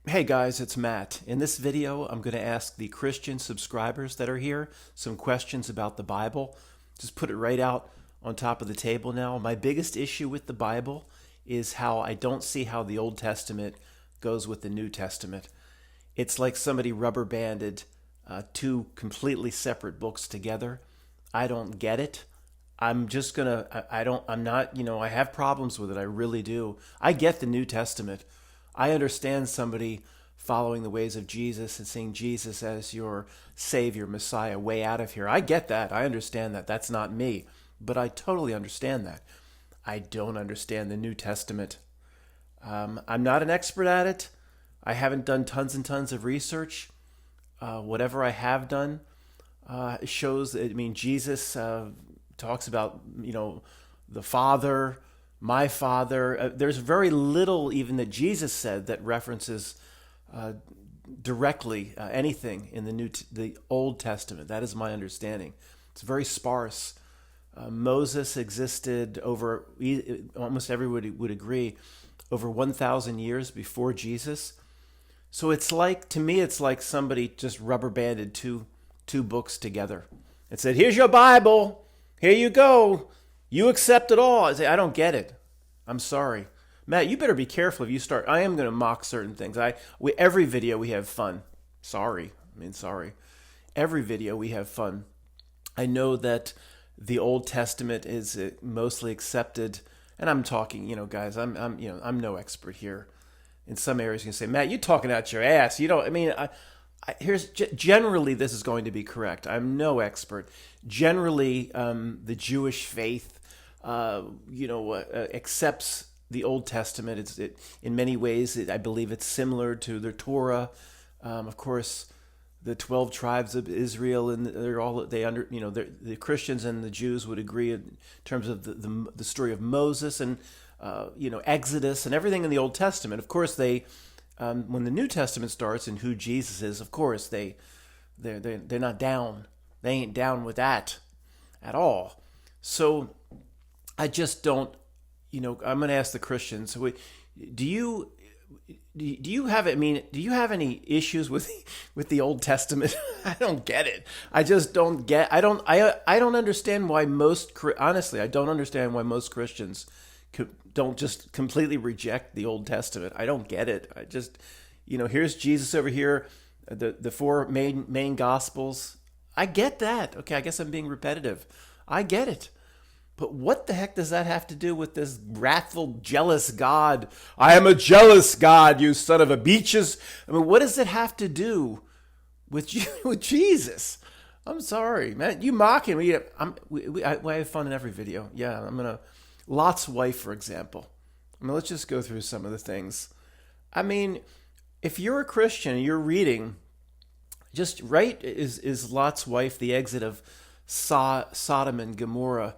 Hey guys, it's Matt. In this video, I'm going to ask the Christian subscribers that are here some questions about the Bible. Just put it right out on top of the table now. My biggest issue with the Bible is how I don't see how the Old Testament goes with the New Testament. It's like somebody rubber banded two completely separate books together. I don't get it. I'm just gonna. I don't. I'm not. I have problems with it. I really do. I get the New Testament. I understand somebody following the ways of Jesus and seeing Jesus as your Savior, Messiah, way out of here. I get that. I understand that. That's not me. But I totally understand that. I don't understand the New Testament. I'm not an expert at it. I haven't done tons and tons of research. Whatever I have done shows, Jesus talks about, the Father, my Father. There's very little even that Jesus said that references directly anything in the Old Testament. That is my understanding. It's very sparse. Moses existed over, almost everybody would agree, over 1,000 years before Jesus. So it's like, to me, it's like somebody just rubber banded two books together and said, "Here's your Bible. Here you go. You accept it all." I say, I don't get it. I'm sorry. Matt, you better be careful if you start. I am going to mock certain things. Every video we have fun. Sorry. Every video we have fun. I know that the Old Testament is mostly accepted, and I'm talking, guys. I'm no expert here. In some areas, you can say, "Matt, you're talking out your ass." You don't. Generally this is going to be correct. I'm no expert. Generally, the Jewish faith, accepts the Old Testament. In many ways, I believe it's similar to the Torah. Of course, the 12 tribes of Israel, and the Christians and the Jews would agree in terms of the story of Moses and Exodus and everything in the Old Testament. Of course, when the New Testament starts and who Jesus is, of course they're not down. They ain't down with that at all. So I just don't. I'm going to ask the Christians. Do you have? Do you have any issues with the Old Testament? I don't get it. I just don't get. I don't understand why honestly, I don't understand why most Christians don't just completely reject the Old Testament. I don't get it. I just, here's Jesus over here, the four main Gospels. I get that. Okay, I guess I'm being repetitive. I get it. But what the heck does that have to do with this wrathful, jealous God? "I am a jealous God, you son of a beaches." What does it have to do with with Jesus? I'm sorry, man. You mock him. I have fun in every video. Yeah, Lot's wife, for example. Let's just go through some of the things. If you're a Christian and you're reading, just right is Lot's wife the exit of Sodom and Gomorrah.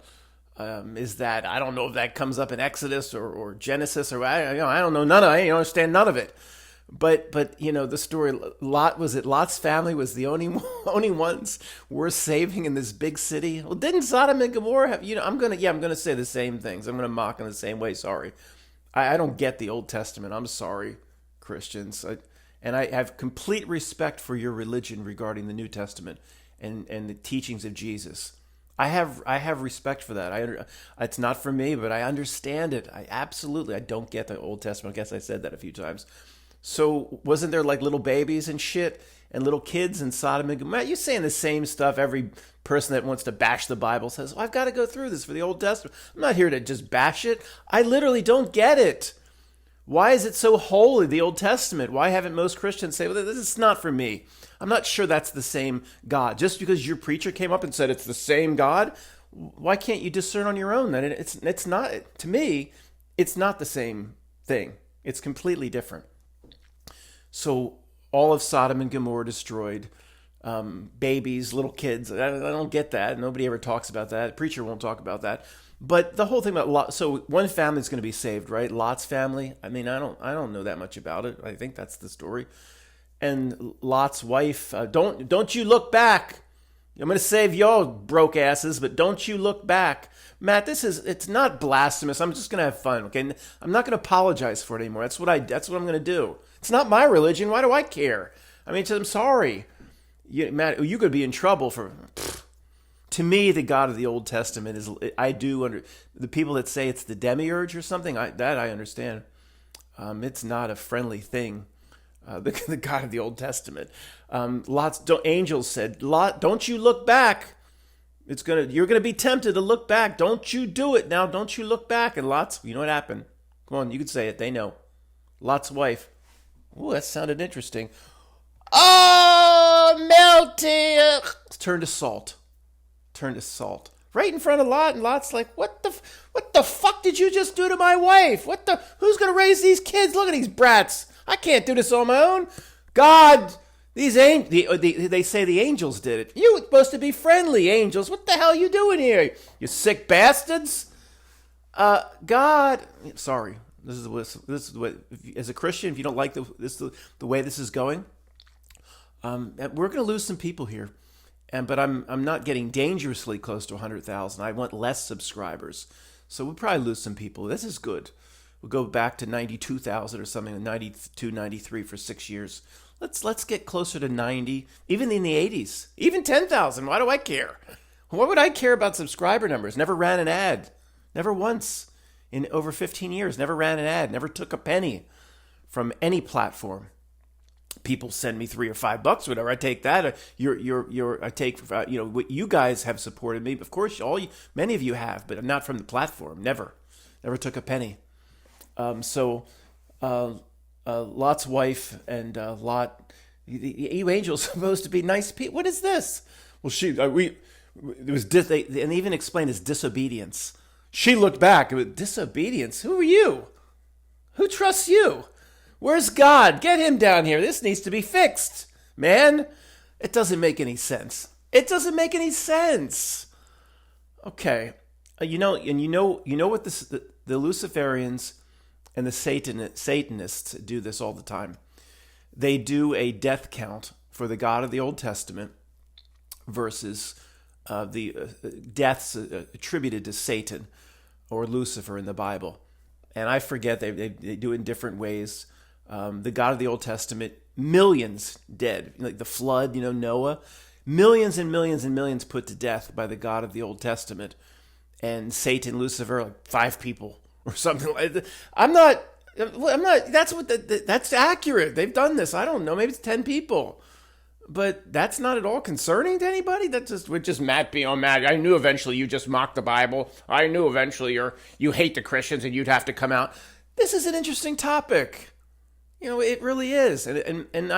Is that, I don't know if that comes up in Exodus or Genesis, or I don't know none of it. I don't understand none of it. But the story, Lot's family was the only ones worth saving in this big city? Well, didn't Sodom and Gomorrah have, I'm gonna say the same things. I'm gonna mock in the same way. Sorry. I don't get the Old Testament. I'm sorry, Christians. And I have complete respect for your religion regarding the New Testament and the teachings of Jesus. I have respect for that. It's not for me, but I understand it. I don't get the Old Testament. I guess I said that a few times. So wasn't there like little babies and shit and little kids in Sodom and Gomorrah? You're saying the same stuff every person that wants to bash the Bible says. Well, I've got to go through this for the Old Testament. I'm not here to just bash it. I literally don't get it. Why is it so holy, the Old Testament? Why haven't most Christians say, well, this is not for me? I'm not sure that's the same God. Just because your preacher came up and said it's the same God, why can't you discern on your own that it's not, to me, it's not the same thing. It's completely different. So all of Sodom and Gomorrah destroyed. Babies, little kids. I don't get that. Nobody ever talks about that. The preacher won't talk about that. But the whole thing about Lot, so one family is going to be saved, right? Lot's family. I don't know that much about it. I think that's the story. And Lot's wife, don't you look back. I'm going to save y'all broke asses, but don't you look back. Matt, it's not blasphemous. I'm just going to have fun, okay? I'm not going to apologize for it anymore. That's what I'm going to do. It's not my religion. Why do I care? I mean, I'm sorry. Matt, you could be in trouble for... To me, the God of the Old Testament is... I do under... The people that say it's the demiurge or something, that I understand. It's not a friendly thing. The God of the Old Testament. Angels said, Lot, don't you look back. You're gonna be tempted to look back. Don't you do it now. Don't you look back. And Lot's, you know what happened? Come on, you can say it. They know. Lot's wife. Ooh, that sounded interesting. Oh, melty. Turn to salt. Turn to salt. Right in front of Lot, and Lot's like, what the fuck did you just do to my wife? Who's gonna raise these kids? Look at these brats. I can't do this on my own. God, they say the angels did it. You were supposed to be friendly, angels. What the hell are you doing here? You sick bastards. God, sorry. This is what as a Christian, if you don't like the way this is going, we're going to lose some people here. But I'm not getting dangerously close to 100,000. I want less subscribers. So we'll probably lose some people. This is good. We'll go back to 92,000 or something, 92, 93 for 6 years. Let's get closer to 90, even in the 80s, even 10,000. Why do I care? What would I care about subscriber numbers? Never ran an ad. Never once in over 15 years. Never ran an ad. Never took a penny from any platform. People send me $3 or $5, whatever. I take that. I take what you guys have supported me. Of course, many of you have, but not from the platform. Never took a penny. Lot's wife and Lot, you angels supposed to be nice people. What is this? Well, and they even explained his disobedience. She looked back. It was disobedience. Who are you? Who trusts you? Where's God? Get him down here. This needs to be fixed, man. It doesn't make any sense. It doesn't make any sense. Okay, you know what the Luciferians and the Satanists do this all the time. They do a death count for the God of the Old Testament versus the deaths attributed to Satan or Lucifer in the Bible. And I forget, they do it in different ways. The God of the Old Testament, millions dead. Like the flood, Noah. Millions and millions and millions put to death by the God of the Old Testament. And Satan, Lucifer, like 5 people or something like that. I'm not, that's accurate. They've done this. I don't know. Maybe it's 10 people. But that's not at all concerning to anybody. We're just Matt being on Matt. I knew eventually you just mocked the Bible. I knew eventually you hate the Christians and you'd have to come out. This is an interesting topic. It really is. And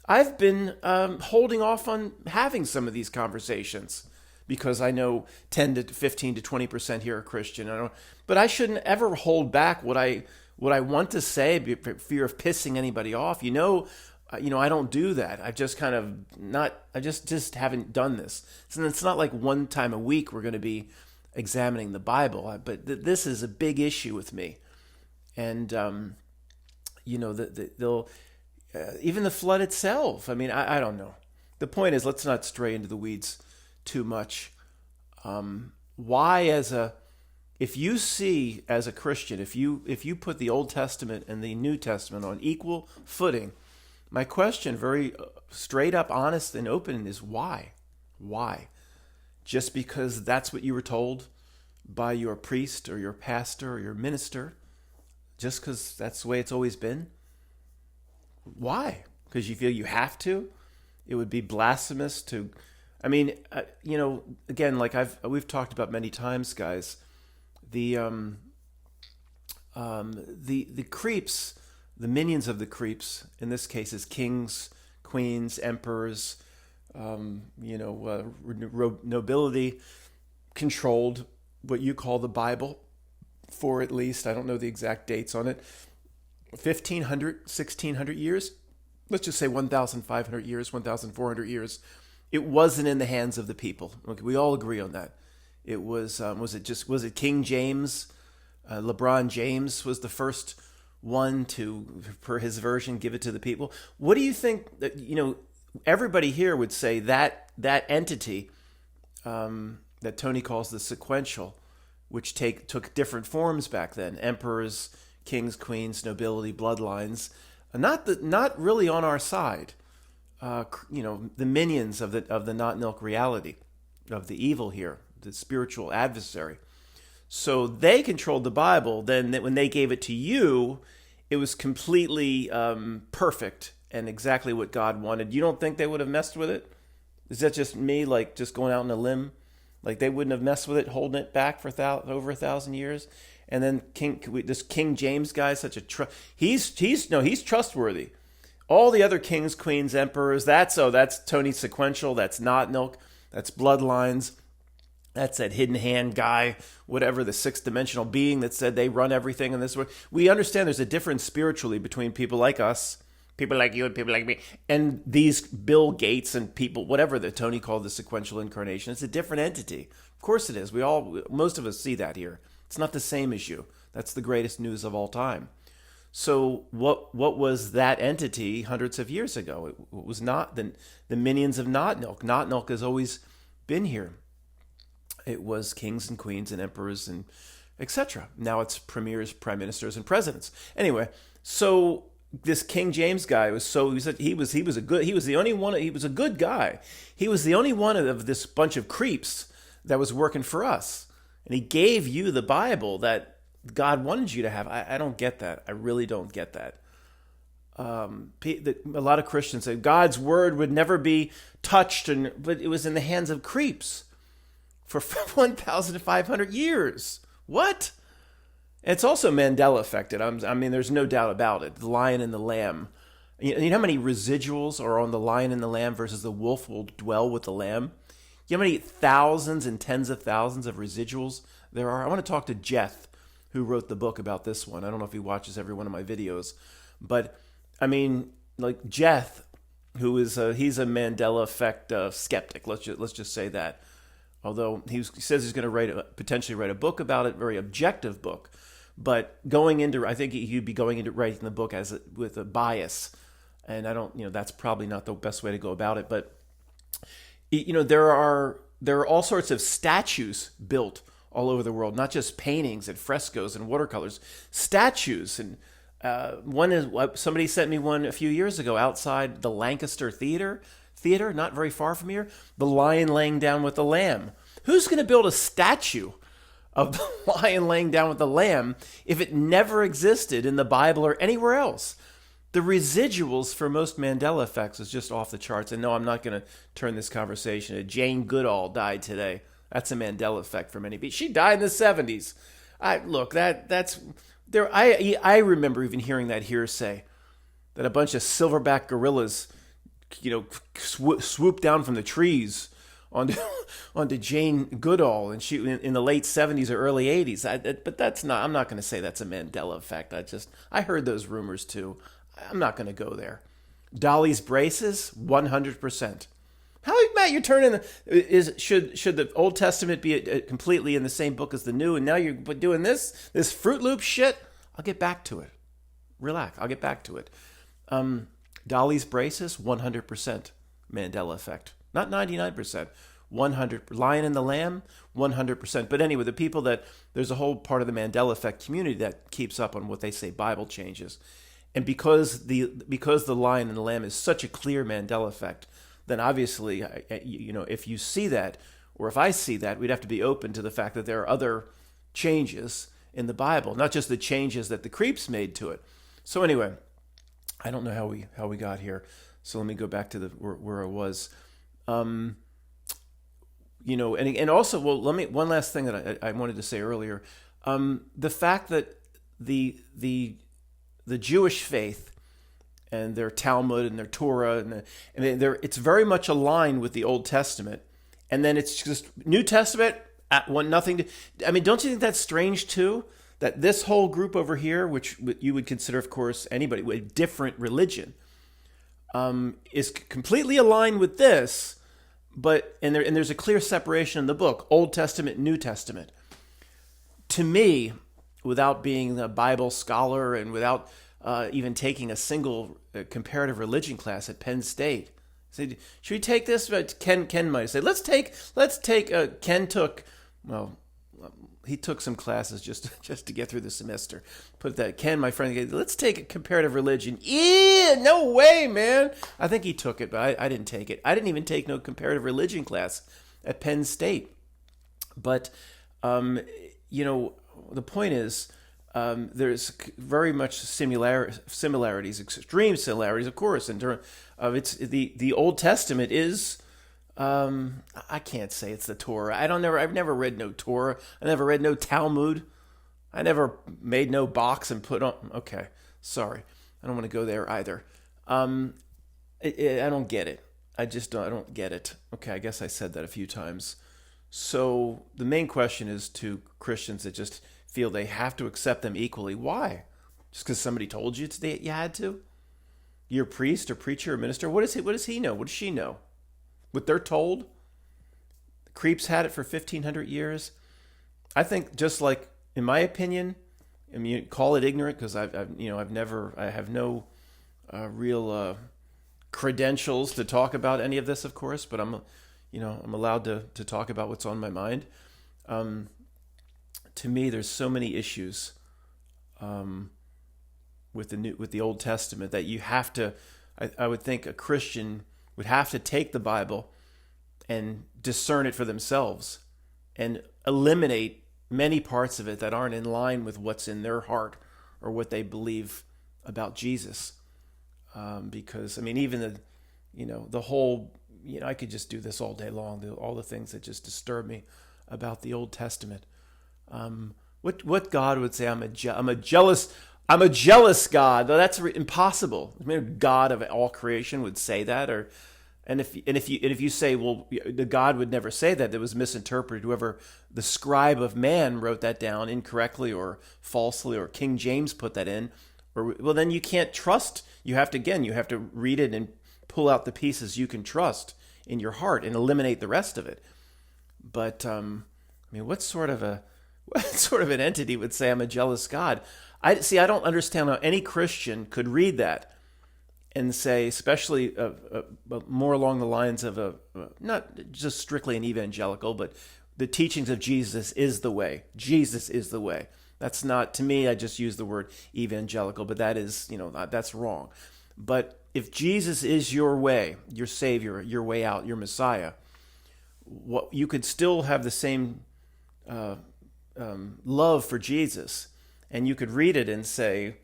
I've been holding off on having some of these conversations because I know 10 to 15 to 20% here are Christian. But I shouldn't ever hold back what I want to say for fear of pissing anybody off. I don't do that. I just kind of I just haven't done this. So it's not like one time a week we're going to be examining the Bible. But this is a big issue with me. And, they'll, even the flood itself. I mean, I don't know. The point is, let's not stray into the weeds too much. If you see as a Christian, if you put the Old Testament and the New Testament on equal footing, my question, very straight up, honest, and open, is why? Why? Just because that's what you were told by your priest or your pastor or your minister? Just because that's the way it's always been? Why? Because you feel you have to? It would be blasphemous to... I mean, again, like we've talked about many times, guys, the creeps... The minions of the creeps, in this case, is kings, queens, emperors, nobility, controlled what you call the Bible for at least, I don't know the exact dates on it, 1,500, 1,600 years. Let's just say 1,500 years, 1,400 years. It wasn't in the hands of the people. Okay, we all agree on that. It was it King James? LeBron James was the first one to, per his version, give it to the people. What do you think that, everybody here would say that entity that Tony calls the sequential, which took different forms back then, emperors, kings, queens, nobility, bloodlines, not really on our side. The minions of the not milk reality, of the evil here, the spiritual adversary. So they controlled the Bible. Then when they gave it to you, it was completely perfect and exactly what God wanted. You don't think they would have messed with it? Is that just me, like just going out on a limb? Like they wouldn't have messed with it, holding it back for over 1,000 years? And then this King James guy, such a he's trustworthy. All the other kings, queens, emperors, that's Tony Sequential, that's not milk, that's bloodlines, that's that hidden hand guy, whatever, the sixth dimensional being that said they run everything in this world. We understand there's a difference spiritually between people like us, people like you and people like me, and these Bill Gates and people, whatever that Tony called the sequential incarnation. It's a different entity. Of course it is. Most of us see that here. It's not the same as you. That's the greatest news of all time. So what was that entity hundreds of years ago? It was not the minions of not milk. Not milk has always been here. It was kings and queens and emperors and etc. Now it's premiers, prime ministers, and presidents. Anyway, so this King James guy was he was the only one. He was a good guy. He was the only one of this bunch of creeps that was working for us, and he gave you the Bible that God wanted you to have. I don't get that. I really don't get that. A lot of Christians say God's word would never be touched, but it was in the hands of creeps for 1,500 years. What? It's also Mandela affected. I mean, there's no doubt about it. The lion and the lamb. You know how many residuals are on the lion and the lamb versus the wolf will dwell with the lamb? You know how many thousands and tens of thousands of residuals there are? I want to talk to Jeff, who wrote the book about this one. I don't know if he watches every one of my videos, but I mean, like Jeff, who is he's a Mandela effect skeptic. Let's just say that. Although he says he's going to potentially write a book about it, very objective book, but I think he'd be going into writing the book with a bias, and I don't, that's probably not the best way to go about it. But there are all sorts of statues built all over the world, not just paintings and frescoes and watercolors, statues. And one is somebody sent me one a few years ago outside the Lancaster Theater, not very far from here. The lion laying down with the lamb. Who's going to build a statue of the lion laying down with the lamb if it never existed in the Bible or anywhere else? The residuals for most Mandela effects is just off the charts. And no, I'm not going to turn this conversation to Jane Goodall died today. That's a Mandela effect for many people. She died in the 70s. That's there. I remember even hearing that hearsay that a bunch of silverback gorillas, swooped down from the trees onto Jane Goodall, and she in the late 70s or early 80s. But that's not. I'm not going to say that's a Mandela effect. I heard those rumors too. I'm not going to go there. Dolly's braces, 100%. How, Matt, you're turning should the Old Testament be completely in the same book as the New, and now you're doing this Fruit Loop shit? I'll get back to it. Relax, I'll get back to it. Dolly's braces, 100% Mandela effect. Not 99%, 100%. Lion and the Lamb, 100%. But anyway, the people there's a whole part of the Mandela effect community that keeps up on what they say Bible changes. And because the Lion and the Lamb is such a clear Mandela effect, then obviously, if you see that, or if I see that, we'd have to be open to the fact that there are other changes in the Bible, not just the changes that the creeps made to it. So anyway, I don't know how we got here. So let me go back to where I was. And also, one last thing that I wanted to say earlier, the fact that the Jewish faith and their Talmud and their Torah it's very much aligned with the Old Testament, and then it's just New Testament nothing to. I mean, don't you think that's strange too? That this whole group over here, which you would consider, of course, anybody with a different religion, is completely aligned with this, but there's a clear separation in the book, Old Testament, New Testament. To me, without being a Bible scholar and without even taking a single comparative religion class at Penn State, said, should we take this? But Ken might say, let's take. Ken took, well, he took some classes just to get through the semester. Put that Ken, my friend, let's take a comparative religion. Yeah, no way, man. I think he took it, but I didn't take it. I didn't even take no comparative religion class at Penn State. But the point is, there's very much similarities, extreme similarities, of course. In terms of the Old Testament is. I can't say it's the Torah. I've never read no Torah. I never read no Talmud. I never made no box and put on. Okay, sorry, I don't want to go there either. I don't get it. I don't get it. Okay, I guess I said that a few times. So the main question is to Christians that just feel they have to accept them equally. Why? Just because somebody told you you had to? You're a priest or preacher or minister. What does he know? What does she know? What they're told? The creeps had it for 1,500 years. I think, just like, in my opinion, I mean, call it ignorant because I have no real credentials to talk about any of this, of course, but I'm allowed to talk about what's on my mind. To me, there's so many issues with the Old Testament that you have to. I would think a Christian would have to take the Bible and discern it for themselves and eliminate many parts of it that aren't in line with what's in their heart or what they believe about Jesus. Because, I mean, even the whole, I could just do this all day long, all the things that just disturb me about the Old Testament. What God would say, I'm a jealous God. Though that's impossible. I mean, God of all creation would say that, and if you say, well, the God would never say that. It was misinterpreted. Whoever the scribe of man wrote that down incorrectly or falsely, or King James put that in, well, then you can't trust. You have to read it and pull out the pieces you can trust in your heart and eliminate the rest of it. But I mean, what sort of an entity would say I'm a jealous God? I don't understand how any Christian could read that and say, especially more along the lines of not just strictly an evangelical, but the teachings of Jesus is the way. Jesus is the way. That's not, to me, I just use the word evangelical, but that is, that's wrong. But if Jesus is your way, your Savior, your way out, your Messiah, you could still have the same love for Jesus, and you could read it and say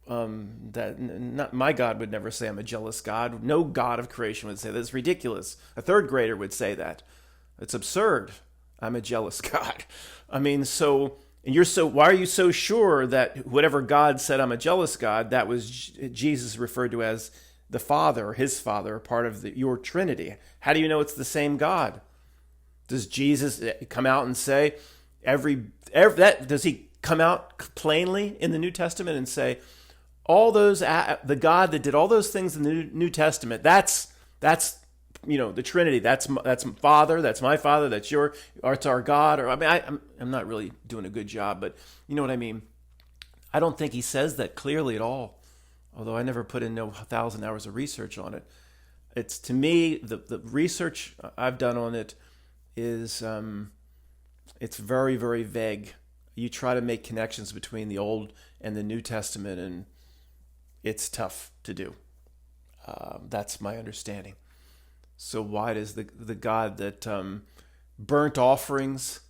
that not my God would never say I'm a jealous God. No God of creation would say that. It's ridiculous. A third grader would say that. It's absurd. I'm a jealous God. I mean, why are you so sure that whatever God said I'm a jealous God, that was Jesus referred to as the Father, his Father, part of your Trinity? How do you know it's the same God? Does Jesus come out and say does he come out plainly in the New Testament and say all those the God that did all those things in the New Testament, that's the Trinity, that's Father, that's my Father, that's our God? Or I mean, I'm not really doing a good job, but you know what I mean. I don't think he says that clearly at all, although I never put in 1,000 hours of research on it. It's, to me, the research I've done on it is it's very, very vague. You try to make connections between the Old and the New Testament, and it's tough to do. That's my understanding. So why does the God that burnt offerings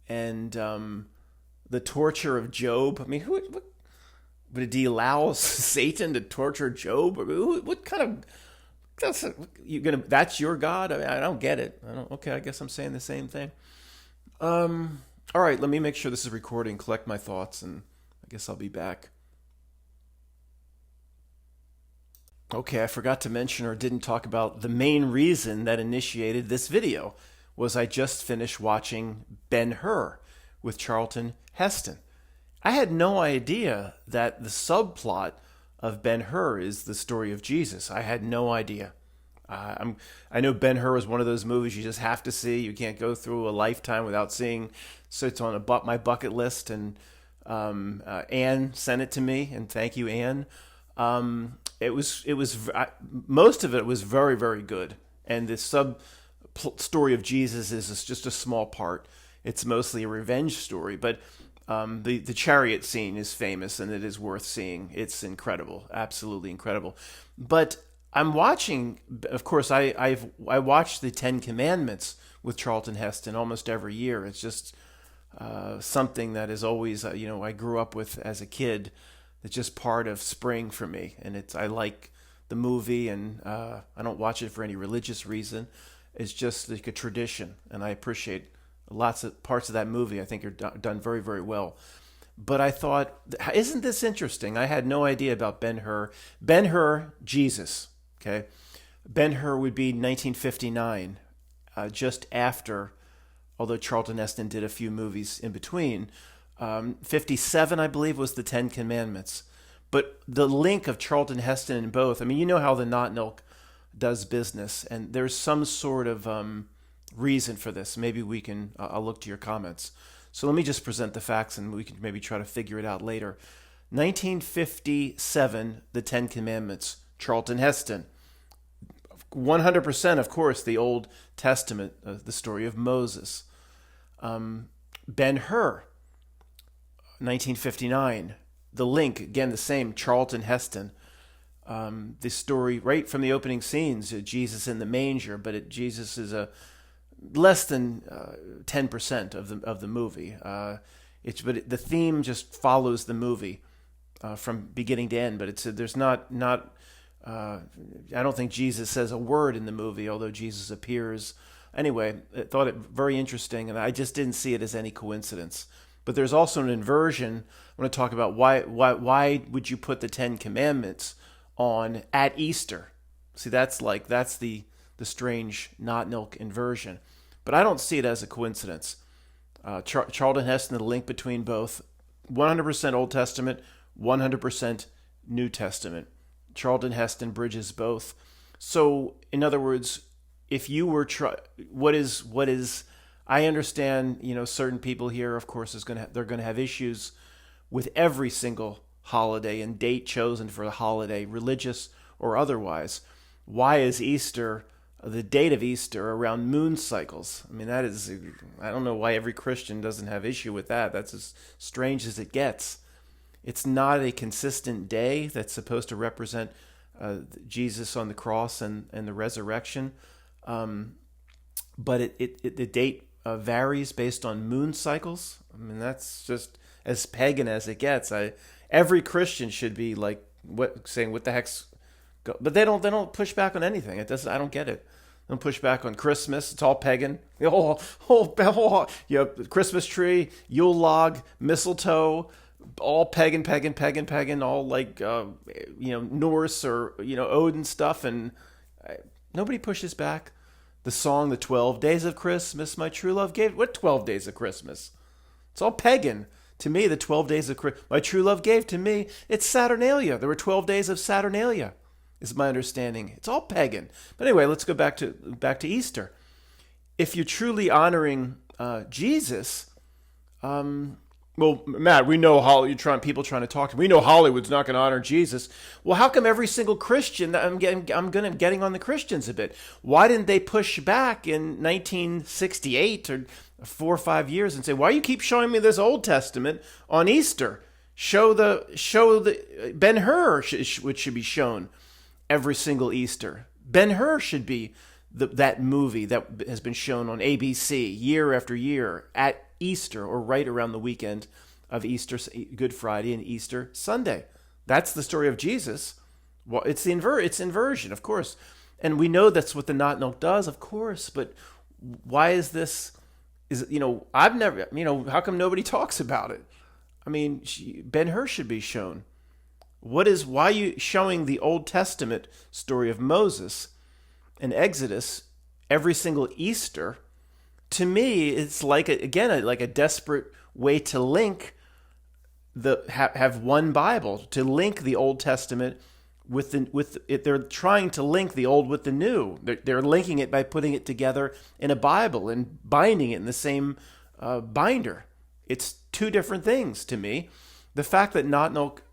and the torture of Job? I mean, did he allow Satan to torture Job? What kind of that's your God? I mean, I don't get it. Okay, I guess I'm saying the same thing. All right, let me make sure this is recording, collect my thoughts, and I guess I'll be back. Okay, I forgot to mention or didn't talk about the main reason that initiated this video was I just finished watching Ben-Hur with Charlton Heston. I had no idea that the subplot of Ben-Hur is the story of Jesus. I had no idea. I know Ben-Hur is one of those movies you just have to see. You can't go through a lifetime without seeing. So it's on my bucket list, and Anne sent it to me, and thank you, Anne. It was most of it was very, very good, and the sub story of Jesus is just a small part. it's mostly a revenge story. But the chariot scene is famous, and it is worth seeing. It's incredible, absolutely incredible. But I'm watching. Of course, I watch the Ten Commandments with Charlton Heston almost every year. It's just something that is always I grew up with as a kid. It's just part of spring for me, and I like the movie, and I don't watch it for any religious reason. It's just like a tradition, and I appreciate lots of parts of that movie. I think are done very, very well. But I thought, isn't this interesting? I had no idea about Ben-Hur. Ben-Hur, Jesus. Okay, Ben-Hur would be 1959, just after, although Charlton Heston did a few movies in between. 57, I believe, was the Ten Commandments. But the link of Charlton Heston in both, I mean, you know how the Not Milk does business, and there's some sort of reason for this. Maybe we can, I'll look to your comments. So let me just present the facts, and we can maybe try to figure it out later. 1957, the Ten Commandments, Charlton Heston. 100%, of course, the Old Testament, the story of Moses. Ben-Hur, 1959. The link, again, the same, Charlton Heston. This story, right from the opening scenes, Jesus in the manger, but Jesus is a less than 10% of the movie. But the theme just follows the movie from beginning to end. But there's not. I don't think Jesus says a word in the movie, although Jesus appears. Anyway, I thought it very interesting, and I just didn't see it as any coincidence. But there's also an inversion. I want to talk about why would you put the Ten Commandments on at Easter? See, that's the strange Not Milk inversion. But I don't see it as a coincidence. Charlton Heston, the link between both, 100% Old Testament, 100% New Testament. Charlton Heston bridges both. So, in other words, if you were what is I understand, certain people here, of course, they're going to have issues with every single holiday and date chosen for the holiday, religious or otherwise. Why is Easter, the date of Easter, around moon cycles? I mean, I don't know why every Christian doesn't have issue with that. That's as strange as it gets. It's not a consistent day that's supposed to represent Jesus on the cross and the resurrection. But the date varies based on moon cycles. I mean, that's just as pagan as it gets. Every Christian should be like saying what the heck's go, but they don't push back on anything. I don't get it. They don't push back on Christmas. It's all pagan. Christmas tree, Yule log, mistletoe, all pagan, all like Norse or Odin stuff, and nobody pushes back. The song, the 12 Days of Christmas, my true love gave. What 12 days of Christmas? It's all pagan. To me, the 12 days of Christmas, my true love gave to me, it's Saturnalia. There were 12 days of Saturnalia, is my understanding. It's all pagan. But anyway, let's go back to Easter. If you're truly honoring Jesus, well, Matt, we know people trying to talk to me. We know Hollywood's not going to honor Jesus. Well, how come every single Christian? I'm getting on the Christians a bit. Why didn't they push back in 1968 or 4 or 5 years and say, why you keep showing me this Old Testament on Easter? Show the Ben-Hur, which should be shown every single Easter. Ben-Hur should be that movie that has been shown on ABC year after year at Easter, or right around the weekend of Easter, Good Friday and Easter Sunday. That's the story of Jesus. Well, it's inversion, of course. And we know that's what the Not Milk does, of course. But why is this? I've never, how come nobody talks about it? I mean, Ben-Hur should be shown. Why are you showing the Old Testament story of Moses and Exodus every single Easter? To me, it's like a desperate way to link have one Bible, to link the Old Testament with it. They're trying to link the old with the new. They're linking it by putting it together in a Bible and binding it in the same binder. It's two different things to me. The fact that Not Milk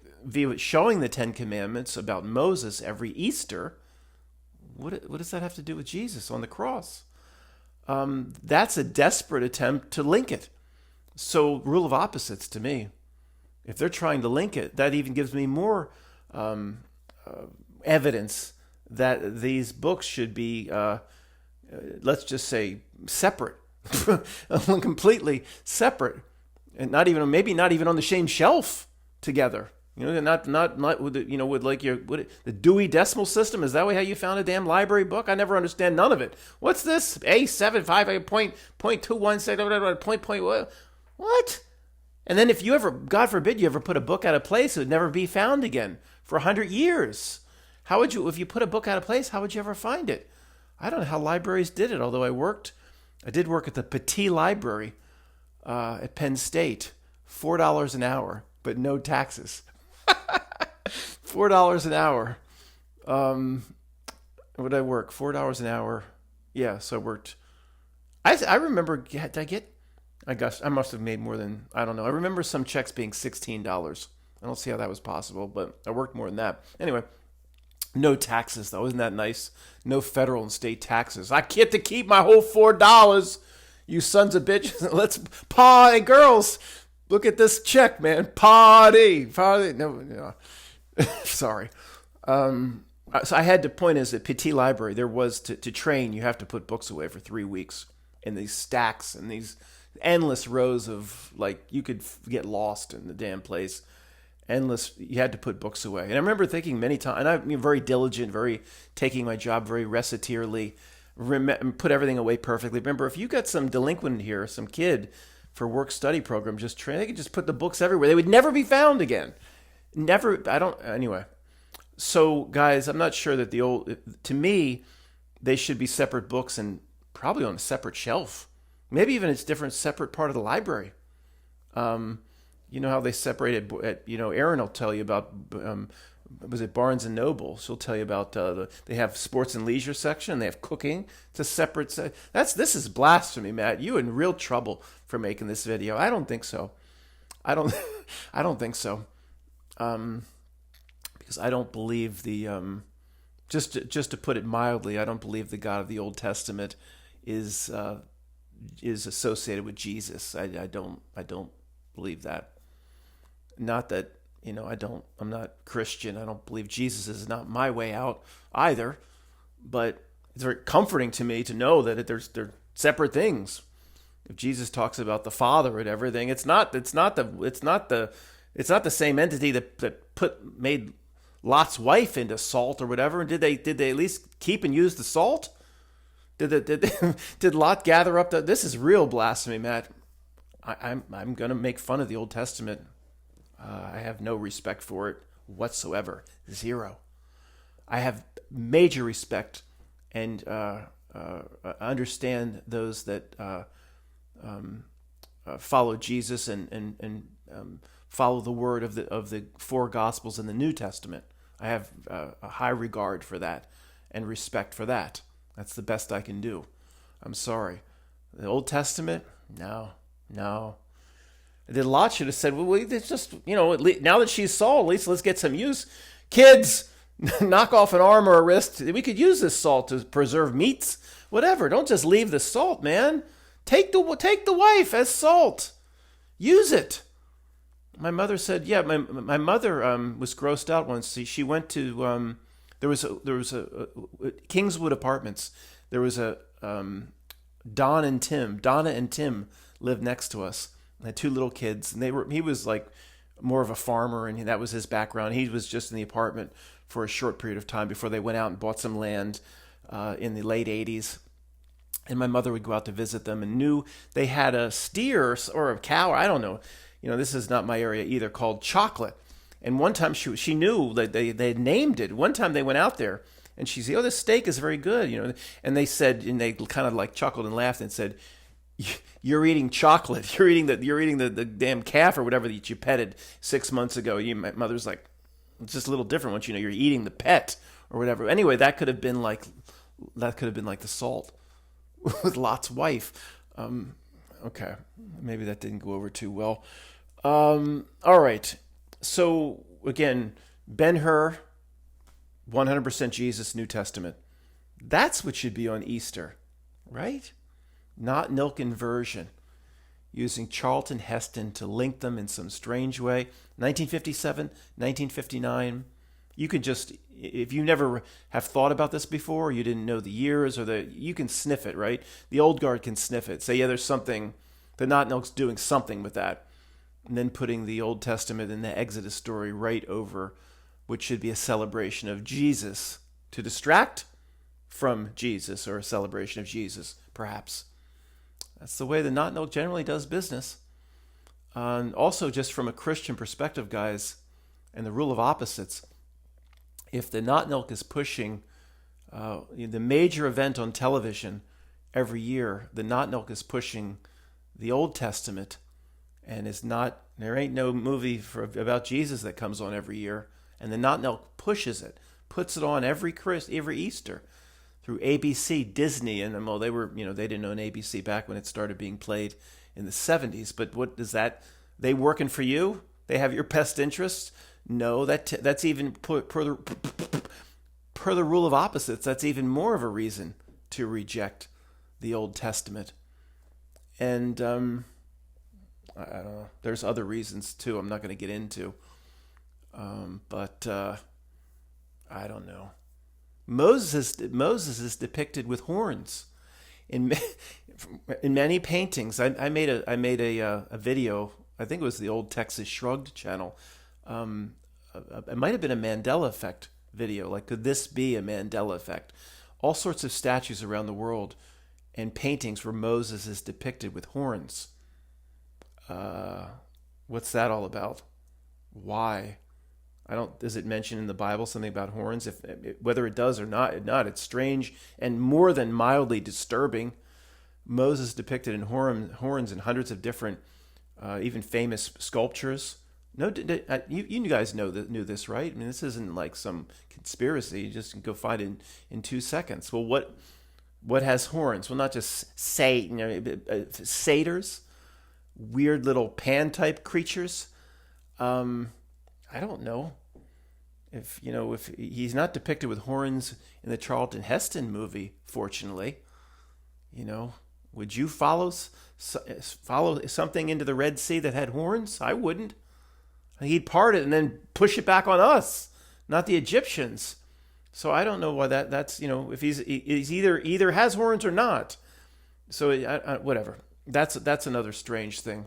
showing the Ten Commandments about Moses every Easter, what does that have to do with Jesus on the cross? that's a desperate attempt to link it. So rule of opposites to me. If they're trying to link it, that even gives me more evidence that these books should be, let's just say, separate, completely separate, and maybe not even on the same shelf together. Not with with like the Dewey Decimal System. Is that how you found a damn library book? I never understand none of it. What's this? A75.21 say point what? And then if you ever, God forbid, you ever put a book out of place, it would never be found again for 100 years. How would you, if you put a book out of place, how would you ever find it? I don't know how libraries did it, although I did work at the Petit Library at Penn State. $4 an hour, but no taxes. $4 an hour. What did I work? $4 an hour. Yeah, so I worked. I remember, did I get? I guess I must have made more than, I don't know. I remember some checks being $16. I don't see how that was possible, but I worked more than that. Anyway, no taxes though. Isn't that nice? No federal and state taxes. I get to keep my whole $4. You sons of bitches. Let's party, girls. Look at this check, man. Party. No. Sorry. So I had to point is at Petit Library, there was to train, you have to put books away for 3 weeks in these stacks and these endless rows of, like, you could get lost in the damn place. Endless, you had to put books away. And I remember thinking many times, and I'm very diligent, very taking my job very recitierly, put everything away perfectly. Remember, if you got some delinquent here, some kid for work study program, they could just put the books everywhere. They would never be found again. Anyway. So, guys, I'm not sure that to me, they should be separate books and probably on a separate shelf. Maybe even it's different, separate part of the library. You know how they separate it, Erin will tell you about, was it Barnes and Noble? She'll tell you about, they have sports and leisure section, they have cooking. It's a separate, this is blasphemy, Matt. You in real trouble for making this video. I don't think so. I don't think so. Because I don't believe just to put it mildly, I don't believe the God of the Old Testament is associated with Jesus. I don't believe that. Not that, I'm not Christian. I don't believe Jesus is not my way out either. But it's very comforting to me to know that they're separate things. If Jesus talks about the Father and everything, it's not the same entity that made Lot's wife into salt or whatever. And did they at least keep and use the salt? Did Lot gather up this is real blasphemy, Matt. I'm gonna make fun of the Old Testament. I have no respect for it whatsoever. Zero. I have major respect and understand those that follow Jesus and follow the word of the four Gospels in the New Testament. I have a high regard for that and respect for that. That's the best I can do. I'm sorry. The Old Testament? No. The Lot should have said, well, it's just, now that she's Saul, at least let's get some use. Kids, knock off an arm or a wrist. We could use this salt to preserve meats. Whatever. Don't just leave the salt, man. Take the wife as salt. Use it. My mother said, yeah, my mother was grossed out once. She went to, there was a Kingswood Apartments. There was a Donna and Tim lived next to us. I had two little kids, and he was like more of a farmer, and that was his background. He was just in the apartment for a short period of time before they went out and bought some land in the late 80s. And my mother would go out to visit them and knew they had a steer or a cow, I don't know. This is not my area either, called Chocolate. And one time she knew that they had named it. One time they went out there, and she said, "Oh, this steak is very good," And they said, and they kind of like chuckled and laughed and said, "You're eating chocolate. You're eating the damn calf or whatever that you petted 6 months ago." My mother's like, "It's just a little different once you're eating the pet or whatever." Anyway, that could have been like the salt with Lot's wife. Okay, maybe that didn't go over too well. All right. So again, Ben-Hur, 100% Jesus, New Testament. That's what should be on Easter, right? not Nilken version, using Charlton Heston to link them in some strange way. 1957, 1959. You can just, if you never have thought about this before, you didn't know the years you can sniff it, right? The old guard can sniff it. Say, yeah, there's something, the Not Nilk's doing something with that. And then putting the Old Testament and the Exodus story right over, which should be a celebration of Jesus to distract from Jesus, or a celebration of Jesus, perhaps. That's the way the Not Nilk generally does business. And also, just from a Christian perspective, guys, and the rule of opposites, if the Not Nilk is pushing the major event on television every year, the Not Nilk is pushing the Old Testament, and there ain't no movie about Jesus that comes on every year, and the Not Nilk pushes it, puts it on every Easter through ABC, Disney, and well, they didn't own ABC back when it started being played in the 70s. But what is that? They working for you? They have your best interests? No, that's even per the rule of opposites. That's even more of a reason to reject the Old Testament. And I don't know. There's other reasons too. I'm not going to get into. But I don't know. Moses is depicted with horns in many paintings. I made a video. I think it was the old Texas Shrugged channel. It might have been a Mandela Effect video. Like, could this be a Mandela Effect? All sorts of statues around the world and paintings where Moses is depicted with horns. What's that all about? Why? Does it mention in the Bible something about horns? Whether it does or not, it's strange and more than mildly disturbing. Moses depicted in horns in hundreds of different, even famous sculptures. No, you guys knew this, right? I mean, this isn't like some conspiracy. You just can go find it in 2 seconds. Well, what has horns? Well, not just satyrs, weird little pan-type creatures. I don't know if he's not depicted with horns in the Charlton Heston movie. Fortunately, would you follow something into the Red Sea that had horns? I wouldn't. He'd part it and then push it back on us, not the Egyptians. So I don't know why that's if he's either has horns or not. So whatever. That's another strange thing.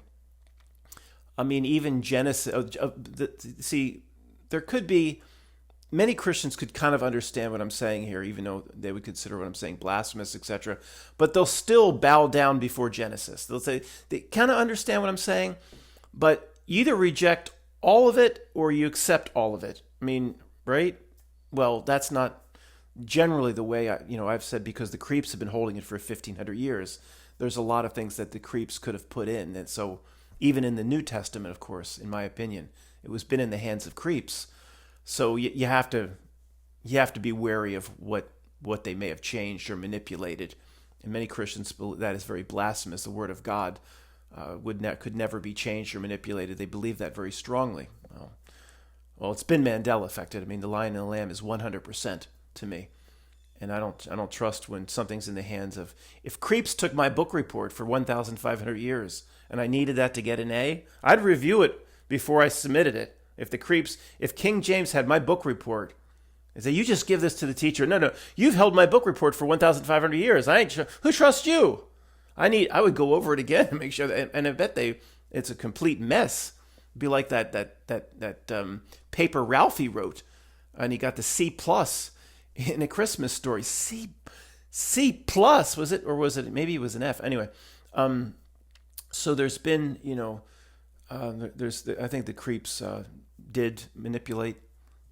I mean, even Genesis. There could be many Christians could kind of understand what I'm saying here, even though they would consider what I'm saying blasphemous, etc. But they'll still bow down before Genesis. They'll say they kind of understand what I'm saying, but you either reject all of it or you accept all of it. I mean, right? Well, that's not generally the way I've said, because the creeps have been holding it for 1,500 years. There's a lot of things that the creeps could have put in, and so even in the New Testament, of course, in my opinion, it was been in the hands of creeps. So you have to be wary of what they may have changed or manipulated. And many Christians believe that is very blasphemous. The Word of God could never be changed or manipulated. They believe that very strongly. Well, it's been Mandela affected. I mean, the Lion and the Lamb is 100% to me, and I don't trust when something's in the hands of. If creeps took my book report for 1,500 years and I needed that to get an A, I'd review it before I submitted it. If King James had my book report, and say, you just give this to the teacher. No, you've held my book report for 1,500 years. Who trusts you? I would go over it again and make sure that, and I bet it's a complete mess. It'd be like that paper Ralphie wrote, and he got the C+ in A Christmas Story. C+ was it, or was it, maybe it was an F? Anyway, so there's been, I think the creeps did manipulate,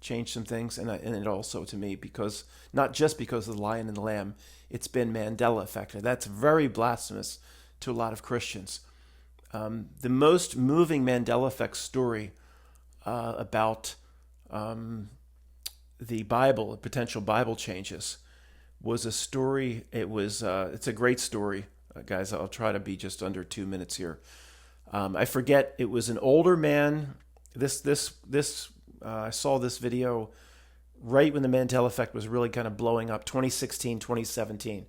change some things, and it also, to me, because not just because of the Lion and the Lamb, it's been Mandela effect. That's very blasphemous to a lot of Christians. The most moving Mandela effect story about the Bible, potential Bible changes, was a story. It's a great story, guys. I'll try to be just under 2 minutes here. I forget. It was an older man. I saw this video right when the Mandela effect was really kind of blowing up, 2016, 2017.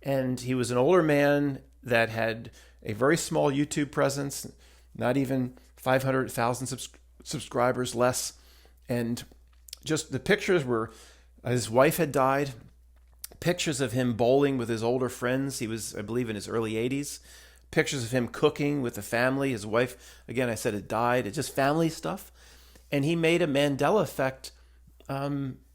And he was an older man, that had a very small YouTube presence, not even 500,000 subscribers, less. And just the pictures were, his wife had died, pictures of him bowling with his older friends. He was, I believe, in his early 80s. Pictures of him cooking with the family. His wife, again, I said, had died. It's just family stuff. And he made a Mandela Effect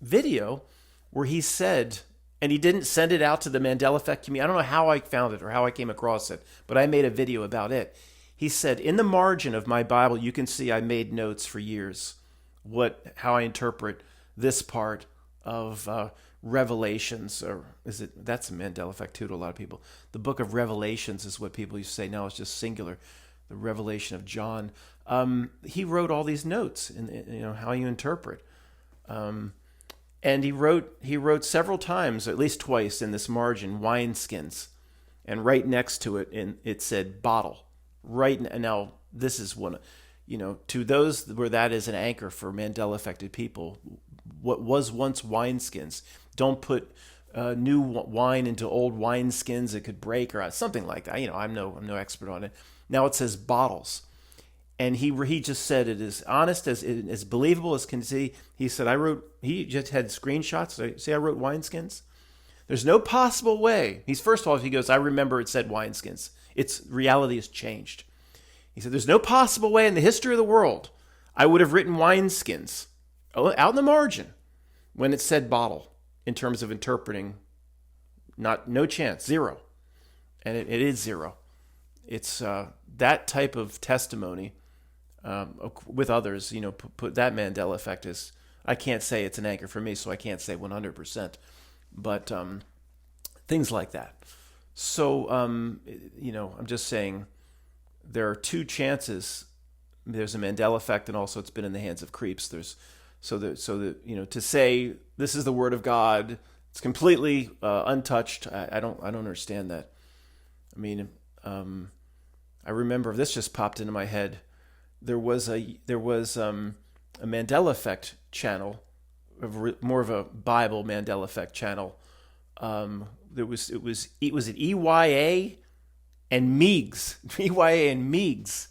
video where he said, and he didn't send it out to the Mandela Effect community. I don't know how I found it or how I came across it, but I made a video about it. He said, in the margin of my Bible, you can see I made notes for years, how I interpret this part of Revelations, or is it, that's a Mandela Effect too to a lot of people. The book of Revelations is what people used to say. Now it's just singular. The Revelation of John. He wrote all these notes in how you interpret. And he wrote several times, at least twice in this margin, wineskins. And right next to it, it said bottle. Right now, this is one, to those where that is an anchor for Mandela affected people, what was once wineskins. Don't put new wine into old wineskins; it could break or something like that. I'm no expert on it. Now it says bottles, and he just said it as honest as believable as can see. He said he just had screenshots. Say I wrote wineskins. There's no possible way. First of all, he goes, I remember it said wineskins. Its reality has changed. He said, there's no possible way in the history of the world I would have written wineskins out in the margin when it said bottle in terms of interpreting. No chance, zero. And it is zero. It's that type of testimony with others, put that Mandela Effect is, I can't say it's an anchor for me, so I can't say 100%, but things like that. So, I'm just saying there are two chances. There's a Mandela Effect, and also it's been in the hands of creeps. To say this is the word of God, it's completely untouched. I don't understand that. I mean, I remember this just popped into my head. There was a Mandela Effect channel, more of a Bible Mandela Effect channel. Was it EYA and Meigs, EYA and Meigs,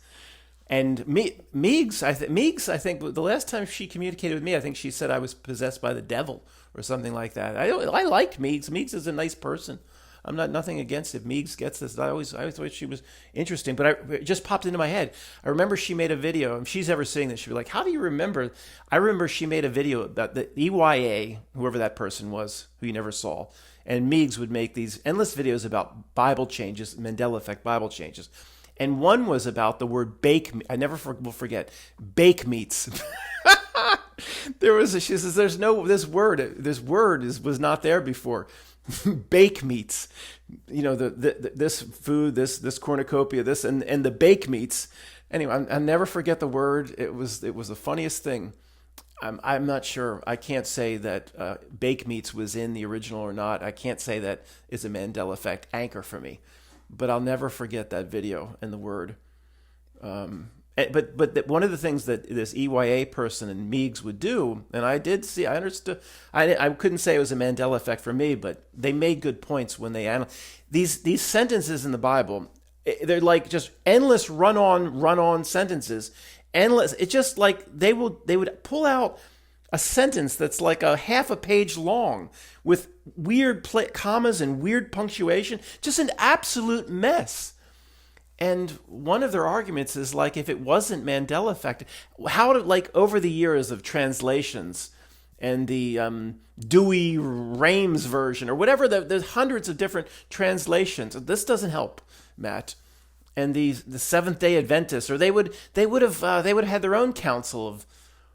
and Meigs. I think the last time she communicated with me, I think she said I was possessed by the devil or something like that. I like Meigs. Meigs is a nice person. I'm nothing against if Meigs gets this. I always thought she was interesting, but it just popped into my head. I remember she made a video. If she's ever seeing this, she'd be like, "How do you remember?" I remember she made a video about the EYA, whoever that person was, who you never saw, and Meigs would make these endless videos about Bible changes, Mandela Effect Bible changes, and one was about the word bake. I never will forget bake meats. She says, "There's no this word. This word was not there before." Bake meats, this food, this cornucopia, this and the bake meats. Anyway, I'll never forget the word. It was the funniest thing. I'm not sure. I can't say that bake meats was in the original or not. I can't say that is a Mandela Effect anchor for me, but I'll never forget that video and the word. But one of the things that this EYA person and Meigs would do, and I understood. I couldn't say it was a Mandela Effect for me, but they made good points when they analyze these sentences in the Bible. They're like just endless run-on sentences. Endless. It's just like they would pull out a sentence that's like a half a page long with weird commas and weird punctuation. Just an absolute mess. And one of their arguments is like, if it wasn't Mandela Effect, how did, like, over the years of translations and the Dewey Rames version or whatever, there's hundreds of different translations. This doesn't help, Matt. And the Seventh Day Adventists, or they would have had their own council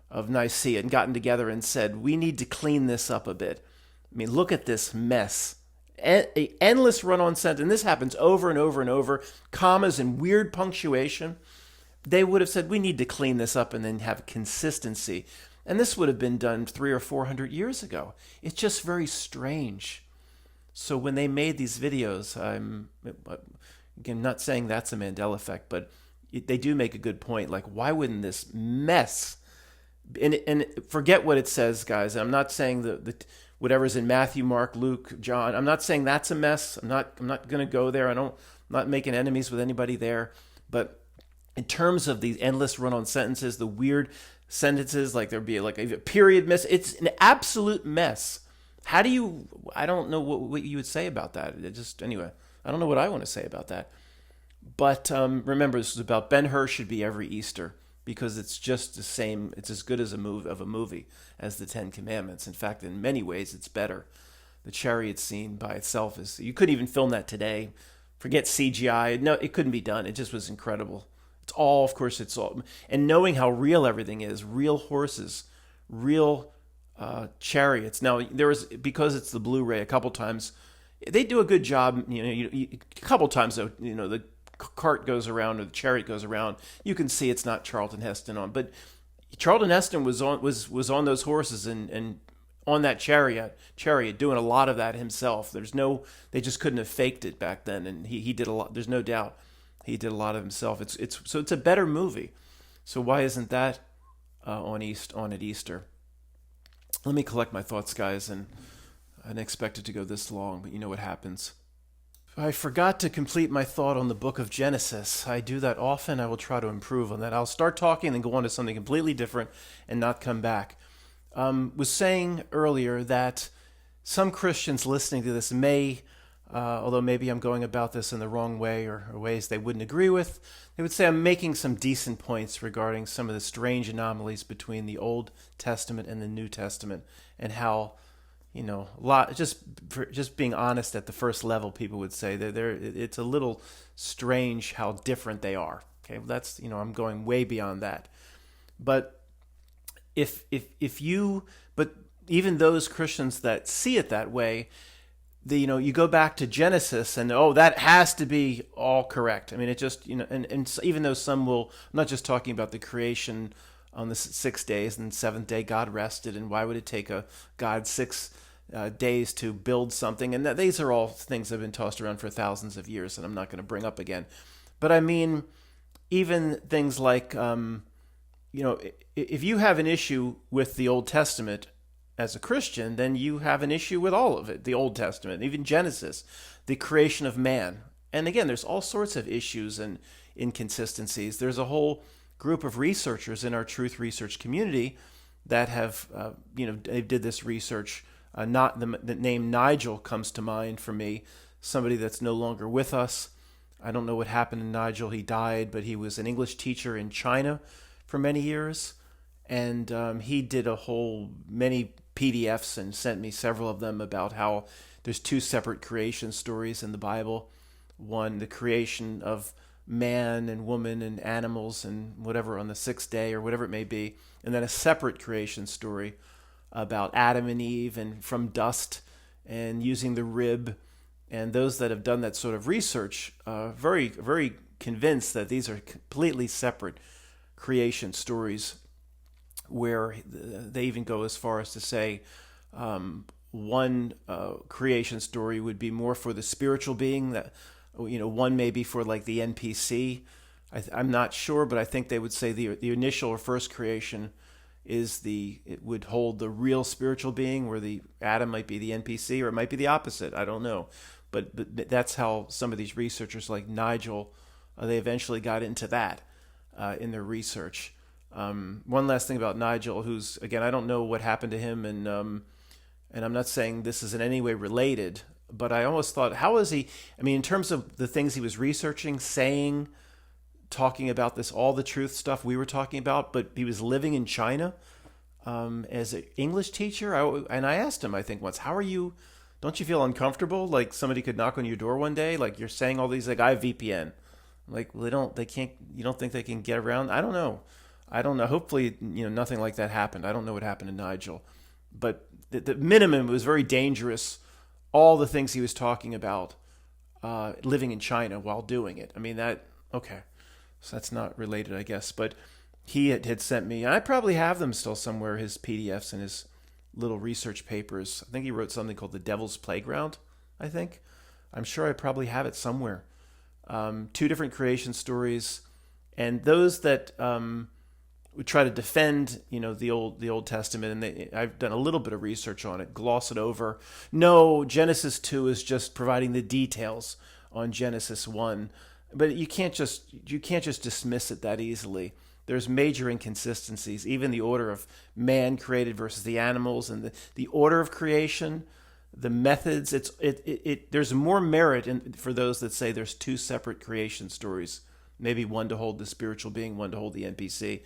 of Nicaea and gotten together and said, we need to clean this up a bit. I mean, look at this mess. Endless run-on sentence, and this happens over and over and over, commas and weird punctuation. They would have said, we need to clean this up and then have consistency. And this would have been done 300 or 400 years ago. It's just very strange. So when they made these videos, I'm, again, not saying that's a Mandela Effect, but they do make a good point. Like, why wouldn't this mess? And forget what it says, guys. I'm not saying that whatever's in Matthew, Mark, Luke, John. I'm not saying that's a mess. I'm not going to go there. I'm not making enemies with anybody there. But in terms of these endless run-on sentences, the weird sentences, like there'd be like a period miss, it's an absolute mess. How do you? I don't know what you would say about that. It just anyway, I don't know what I want to say about that. But remember, this is about Ben-Hur should be every Easter because it's just the same. It's as good as a movie as the Ten Commandments. In fact, in many ways, it's better. The chariot scene by itself is you couldn't even film that today. Forget CGI. No, it couldn't be done. It just was incredible. It's all, of course, it's all, and knowing how real everything is, real horses, real chariots. Now there was because it's the Blu-ray. A couple times they do a good job. A couple times though, the cart goes around or the chariot goes around. You can see it's not Charlton Heston on, but Charlton Heston was on those horses and on that chariot doing a lot of that himself. They just couldn't have faked it back then, and he did a lot. There's no doubt he did a lot of himself. So it's a better movie. So why isn't that on at Easter? Let me collect my thoughts, guys, and I didn't expect it to go this long, but you know what happens. I forgot to complete my thought on the book of Genesis. I do that often. I will try to improve on that. I'll start talking and then go on to something completely different and not come back. Was saying earlier that some Christians listening to this may, although maybe I'm going about this in the wrong way or ways they wouldn't agree with, they would say I'm making some decent points regarding some of the strange anomalies between the Old Testament and the New Testament and how, just being honest at the first level, people would say that it's a little strange how different they are. Okay, well, that's, I'm going way beyond that. But but even those Christians that see it that way, you go back to Genesis and that has to be all correct. I mean, it just and even though some will, I'm not just talking about the creation on the 6 days and the seventh day God rested, and why would it take a God 6 days to build something? And these are all things that have been tossed around for thousands of years, and I'm not going to bring up again. But I mean, even things like if you have an issue with the Old Testament as a Christian, then you have an issue with all of it, the Old Testament, even Genesis, the creation of man. And again, there's all sorts of issues and inconsistencies. There's a whole group of researchers in our truth research community that have, they did this research. Not the name Nigel comes to mind for me, somebody that's no longer with us. I don't know what happened to Nigel. He died, but he was an English teacher in China for many years, and he did many PDFs and sent me several of them about how there's two separate creation stories in the Bible. One, the creation of man and woman and animals and whatever on the 6th day or whatever it may be, and then a separate creation story about Adam and Eve and from dust and using the rib. And those that have done that sort of research very, very convinced that these are completely separate creation stories, where they even go as far as to say one creation story would be more for the spiritual being, that one may be for like the NPC. I'm not sure, but I think they would say the initial or first creation it would hold the real spiritual being, where the Adam might be the NPC, or it might be the opposite. I don't know, but that's how some of these researchers like Nigel, they eventually got into that in their research. One last thing about Nigel, who's, again, I don't know what happened to him, and I'm not saying this is in any way related, but I almost thought, how is he, in terms of the things he was researching, talking about this, all the truth stuff we were talking about, but he was living in China as an English teacher. And I asked him, I think once, don't you feel uncomfortable? Like somebody could knock on your door one day, like you're saying all these, like I have VPN. I'm like, well, you don't think they can get around? I don't know. Hopefully, nothing like that happened. I don't know what happened to Nigel, but the minimum, it was very dangerous. All the things he was talking about, living in China while doing it. Okay. So that's not related, I guess. But he had sent me, and I probably have them still somewhere, his PDFs and his little research papers. I think he wrote something called The Devil's Playground, I think. I'm sure I probably have it somewhere. 2 different creation stories. And those that would try to defend, the Old Testament, and I've done a little bit of research on it, gloss it over. No, Genesis 2 is just providing the details on Genesis 1. But you can't just dismiss it that easily. There's major inconsistencies, even the order of man created versus the animals, and the order of creation, the methods. There's more merit for those that say there's two separate creation stories, maybe one to hold the spiritual being, one to hold the NPC.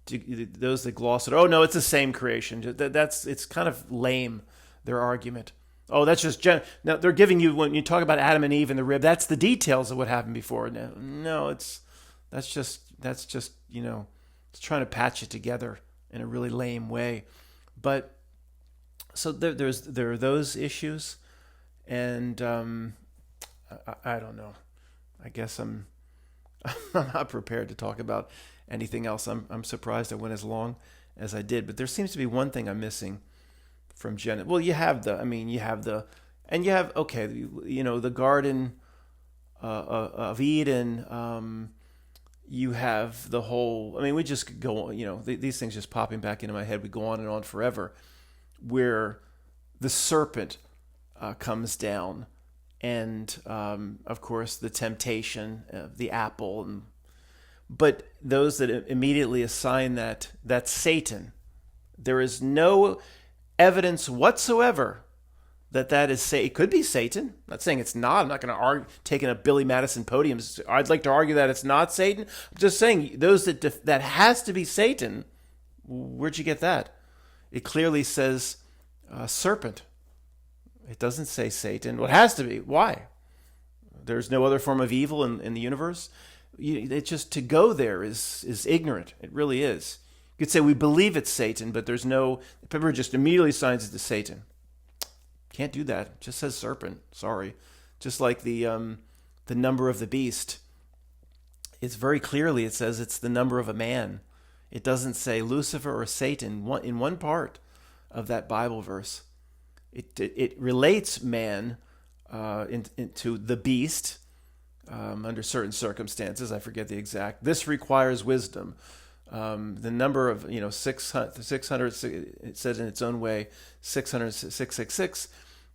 Those that gloss it, oh no, it's the same creation. It's kind of lame, their argument. Oh, that's just now they're giving you, when you talk about Adam and Eve and the rib, that's the details of what happened before. No, that's just it's trying to patch it together in a really lame way. But so there are those issues, and I don't know. I guess I'm not prepared to talk about anything else. I'm surprised I went as long as I did, but there seems to be one thing I'm missing from Genesis. Well, you have the Garden of Eden. You have the whole. I mean, we just go. These things just popping back into my head. We go on and on forever, where the serpent comes down, and of course the temptation, the apple, but those that immediately assign that's Satan. There is no evidence whatsoever that is Satan. It could be Satan. I'm not saying it's not. I'm not going to argue, taking a Billy Madison podium. I'd like to argue that it's not Satan. I'm just saying those that has to be Satan. Where'd you get that? It clearly says serpent. It doesn't say Satan. Well, it has to be. Why? There's no other form of evil in the universe. It's just, to go there is ignorant. It really is. You could say we believe it's Satan, but there's no. The paper just immediately assigns it to Satan. Can't do that. It just says serpent. Sorry. Just like the number of the beast. It's very clearly, it says it's the number of a man. It doesn't say Lucifer or Satan in one part of that Bible verse. It relates man into the beast under certain circumstances. I forget the exact. This requires wisdom. The number of 600. It says in its own way 600, 666.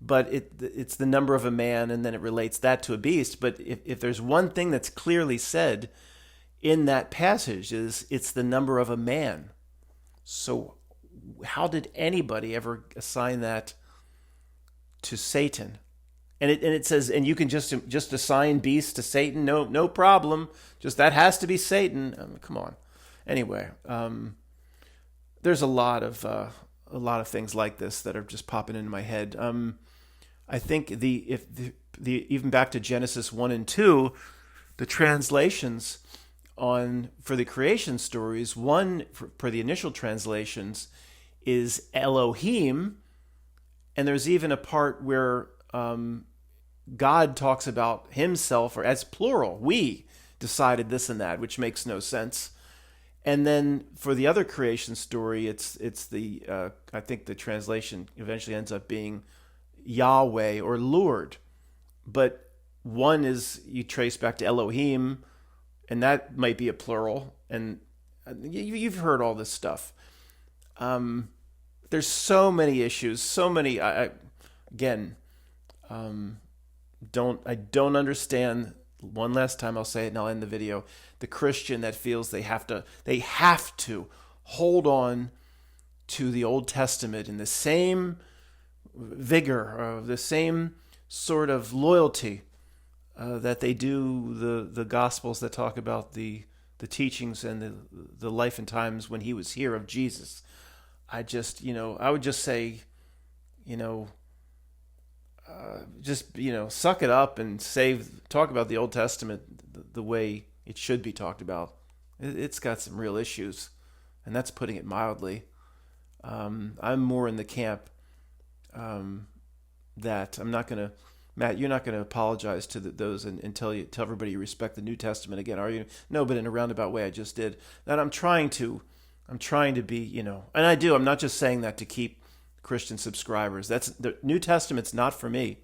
But it's the number of a man, and then it relates that to a beast. But if there's one thing that's clearly said in that passage, is it's the number of a man. So how did anybody ever assign that to Satan? And it says, and you can just assign beasts to Satan, no problem. Just that has to be Satan. Come on. Anyway, there's a lot of things like this that are just popping into my head. I think even back to Genesis 1 and 2, the translations for the creation stories, one for the initial translations is Elohim, and there's even a part where God talks about himself, or as plural, we decided this and that, which makes no sense. And then for the other creation story, it's the I think the translation eventually ends up being Yahweh or Lord, but one is you trace back to Elohim, and that might be a plural. And you've heard all this stuff. There's so many issues, so many. I don't understand. One last time, I'll say it and I'll end the video. The Christian that feels they have to hold on to the Old Testament in the same vigor, or the same sort of loyalty that they do the Gospels that talk about the teachings and the life and times when he was here of Jesus. I would just say, suck it up and talk about the Old Testament the way it should be talked about. It's got some real issues, and that's putting it mildly. I'm more in the camp that I'm not going to, Matt, you're not going to apologize to those and tell everybody you respect the New Testament again, are you? No, but in a roundabout way I just did. And I'm trying to be, and I do. I'm not just saying that to keep Christian subscribers. That's the New Testament's not for me,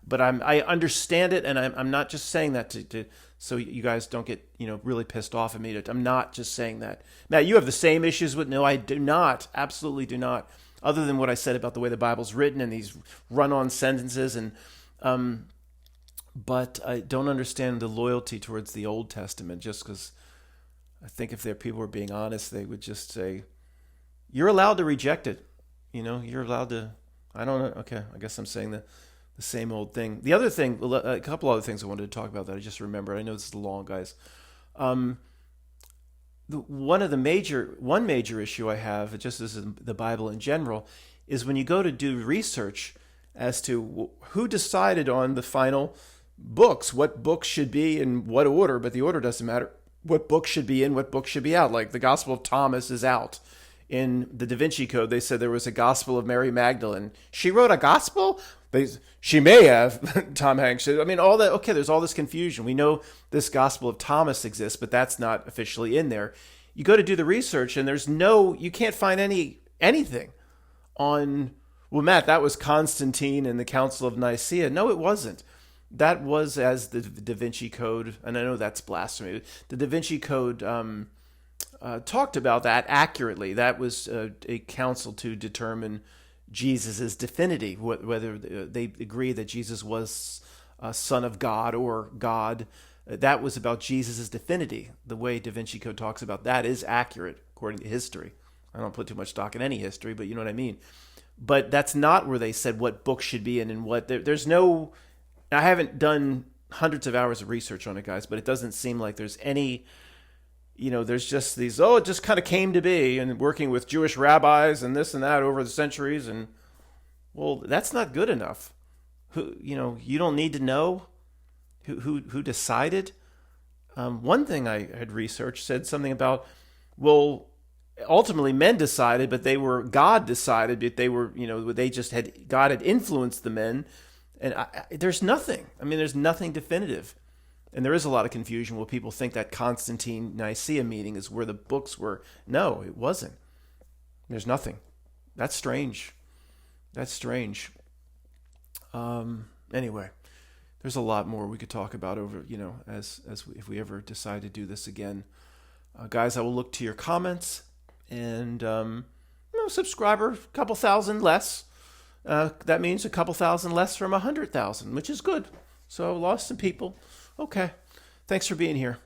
but I understand it, and I'm not just saying that to so you guys don't get really pissed off at me. I'm not just saying that. Matt, you have the same issues with? No, I do not. Absolutely do not. Other than what I said about the way the Bible's written and these run-on sentences, and but I don't understand the loyalty towards the Old Testament. Just because I think if their people were being honest, they would just say, "You're allowed to reject it. You're allowed to." I don't know. Okay, I guess I'm saying the same old thing. The other thing, a couple other things I wanted to talk about that I just remembered. I know this is long, guys. Um, one major issue I have, just as in the Bible in general, is when you go to do research as to who decided on the final books, what books should be in what order, but the order doesn't matter. What book should be in, what book should be out. Like the Gospel of Thomas is out. In the Da Vinci Code, they said there was a Gospel of Mary Magdalene. She wrote a gospel? She may have, Tom Hanks said. I mean, all that, okay, there's all this confusion. We know this Gospel of Thomas exists, but that's not officially in there. You go to do the research, and you can't find anything on, well, Matt, that was Constantine and the Council of Nicaea. No, it wasn't. That was as the Da Vinci Code, and I know that's blasphemy. The Da Vinci Code talked about that accurately. That was a council to determine Jesus' divinity, whether they agree that Jesus was a son of God or God. That was about Jesus' divinity. The way Da Vinci Code talks about that is accurate according to history. I don't put too much stock in any history, but you know what I mean. But that's not where they said what book should be in and what. There's no. I haven't done hundreds of hours of research on it, guys, but it doesn't seem like there's any. There's just these, it just kind of came to be, and working with Jewish rabbis and this and that over the centuries, and, well, that's not good enough. You don't need to know who decided. One thing I had researched said something about, well, ultimately men decided, but God decided, but God had influenced the men, and there's nothing. I mean, there's nothing definitive. And there is a lot of confusion where people think that Constantine Nicaea meeting is where the books were. No, it wasn't. There's nothing. That's strange. Anyway, there's a lot more we could talk about over, if we ever decide to do this again. Guys, I will look to your comments and, subscriber, a couple thousand less. That means a couple thousand less from 100,000, which is good. So I lost some people. Okay. Thanks for being here.